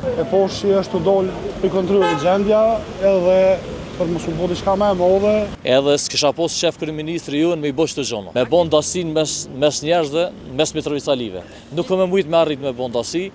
E poshtë që është të dollë për kontrolli gjendja edhe për mos u bë diçka më e madhe. Edhe s'kisha pas shef kryeministri juën me i bëj çdo gjë. Me bën dasin mes njerëzve, mes Mitrovicalive. Nuk kam mujt me arrit me bën dasi.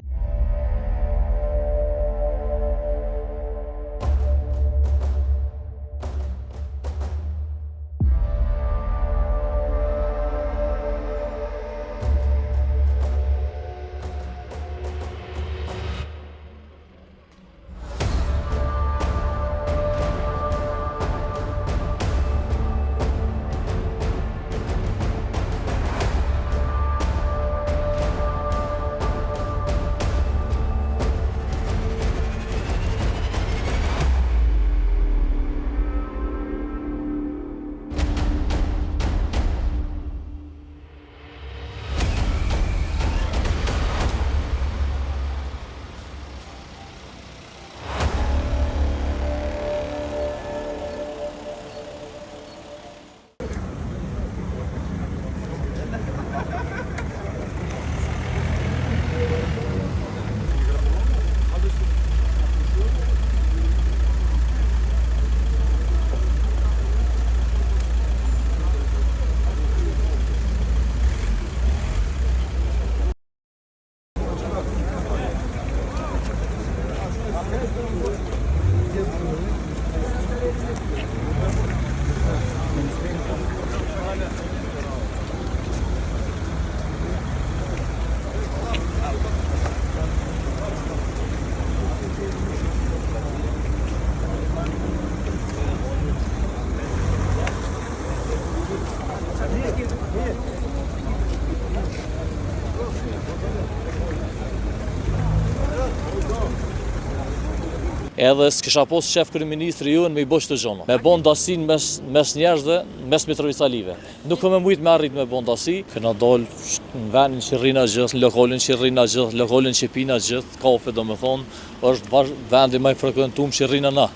Edhe s'kisha pas shef kryeministri juën me i bëj çdo gjë. Me bën dasin mes njerëzve, mes Mitrovicalive. Nuk kam mujt me arrit me bën dasi. Kena dal në vendin që rrina gjithë, lokalin që rrina gjithë, lokalin që pina gjithë, kafe domethënë, është vendi më i frekuentuar që rrina na.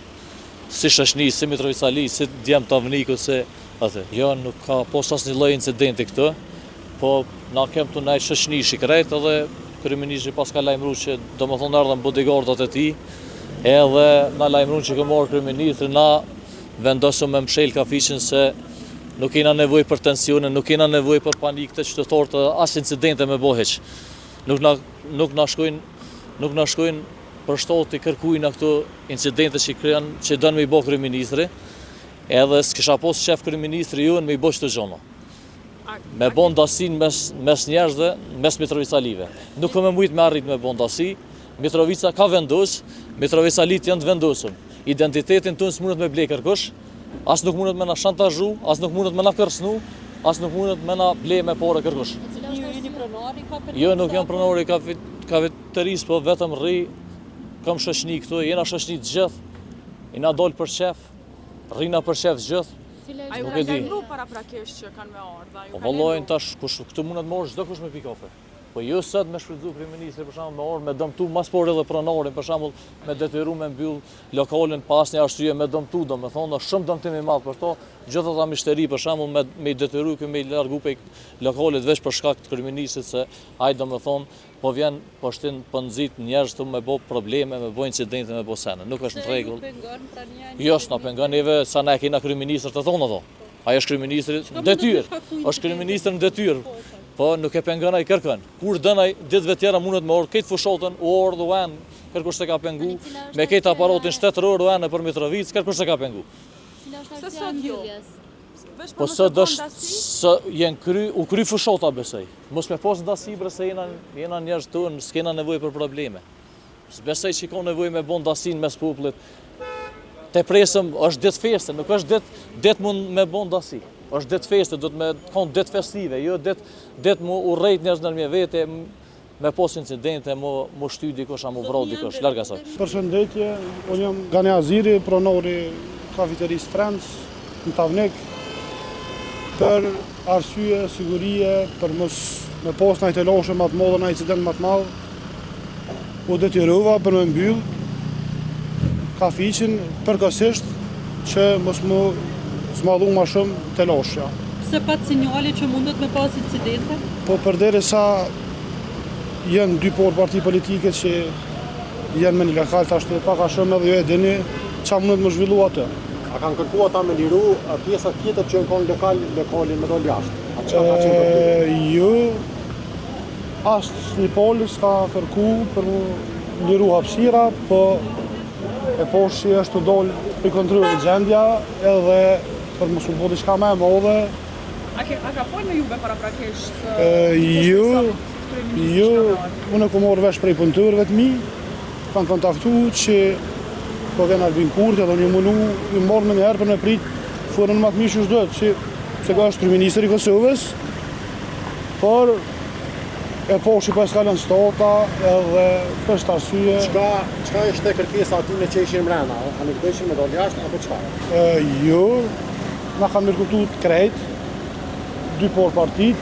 Si shoqni, si Mitrovicali, si djem Tavniku, si atë. Jo, nuk ka pas asnjë lloj incidenti këtë, po na kem tu ndaj shoqni shikret edhe kryeministri pas ka lajmëruar që domethënë ardhen bodyguardat e tij. Edhe na lajmëruan që marrë kryeministri, na vendosëm me mshel kafiqin se nuk kena nevojë për tensione, nuk kena nevojë për panik të qytetarët, as incidente me boheq. Nuk na shkojnë për shtatë i kërkuina këto incidente që dënë me i bë kryeministri. Edhe s'kisha pas shef kryeministri juën me i bëj çdo gjë. Me bën dasin mes njerëzve, mes Mitrovicalive. Nuk kam mujt me arrit me bën dasi. Mitrovica ka vendos, Mitrovicalit janë të vendosur. Identitetin tonë s'mundet me ble kërkush, as nuk mundet me na shantazhu, as nuk mundet me na kërcënu, as nuk mundet me na ble me parë kërkush. Ju jeni pronari kafeterisë? Jo, nuk jam pronari kafeterisë, po vetëm rri, kam shoqni këtu, jena shoqni të gjithë, i na dol për shef, rrina për shef të gjithë. A ju kanë lënë paraprakisht që kanë me ardha? Po vallojnë tash, këtu mundet me orë çdo kush me pi kafe. Po jo sot me shfrytzu kryeministri për shembull me orë me dëmtu mas por edhe pronarin për shembull me detyru me mbyll lokalin pas një arsye me dëmtu, domethënë shumë dëmtim i madh për to, gjithë ata mishteri për shembull me detyru me largu pe lokalit veç për shkak të kryeministrit se ai domethënë po vjen po shtin po nxit njerëz të me bë probleme, me bë incidente, me bë sene. Nuk është në rregull. Jo, s'na pengon neve sa na kena kryeministër të thonë ato. Ai është kryeministri detyrë. Është kryeministri në detyrë. Po nuk e pengon ai kërkon. Kur dën ai ditëve tjera mundet me orë këtë fushatën, orë dhuan, kërkush se ka pengu, me këtë aparatin shtetëror dhuan për Mitrovic, kërkush se ka pengu. Se sot jo. Po sot është u kry fushata besoj. Mos me pas ndasi bre se jena njerëz tonë, s'kena nevojë për probleme. Besoj që ka nevojë me bën dasin mes popullit. Te presëm është ditë feste, nuk është ditë mund me bën dasi. Është ditë feste, do të me konë ditë festive, jo ditë mu urrejt njerëz nërmje vete, me pos incidente, mu shty dikush, mu vrau dikush, larg asaj. Përshëndetje, unë jam Gani Aziri, pronari kafeterisë Friends në Tavnik, për arsye, sigurie, për mos me pos në të loshe më të madhe, në incident më të madhe, u detyrova për me mbyll kafiqin përkësisht që mos mu zmadhu ma shumë të loshja. se pat sinjale që mundet me pas incidente? Po përderisa janë dy parti politike që janë me një lokal tash të pak a shumë edhe ju e dini ç'a mundet më zhvillu atë. A kanë kërkuar ata me liru pjesa tjetër që kanë lokalin me dol jashtë? Jo, asnjë pol s'ka kërku për mu liru hapësira, po e poshtë që është të dol për kontrolli gjendja edhe për mos u bë diçka më e madhe. A ka folë me juve paraprakisht? Jo, unë kom marrë vesh prej punëtorëve të mi, kanë kontaktu që po vjen Albin Kurti edhe unë mundu i marrë me njëherë për me prit forën më të mirë që ç'dohet, se ka është kryeministri i Kosovës, por e poshtë pas kalon stota edhe për këtë arsye. Çka ishte kërkesa aty në që ishin brenda? A nuk dëshin me dal jashtë apo çfarë? Jo, na kanë mërkutu të krejt, dy partit,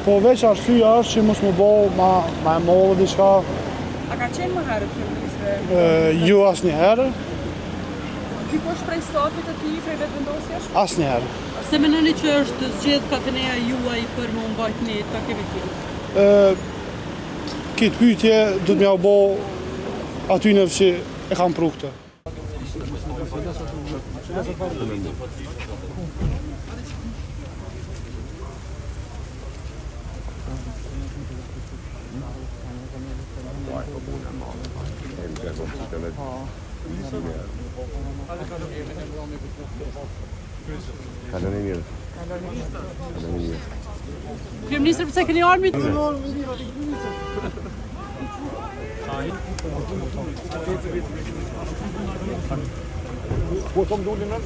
po veç arsyeja është që mos më bëu ma e madhe diçka. A ka qenë më herët kryeministre? Jo asnjëherë. Dikush prej stafit të tij, prej vetëvendosjes? Asnjëherë. Se mendoni që është zgjedh kafeneja juaj për më mbajt një takimin? Këtë pyetje do të m'ja bo aty në që e kam pru këtë. Kryeministër, pse keni ardhur? Po kom dolin në?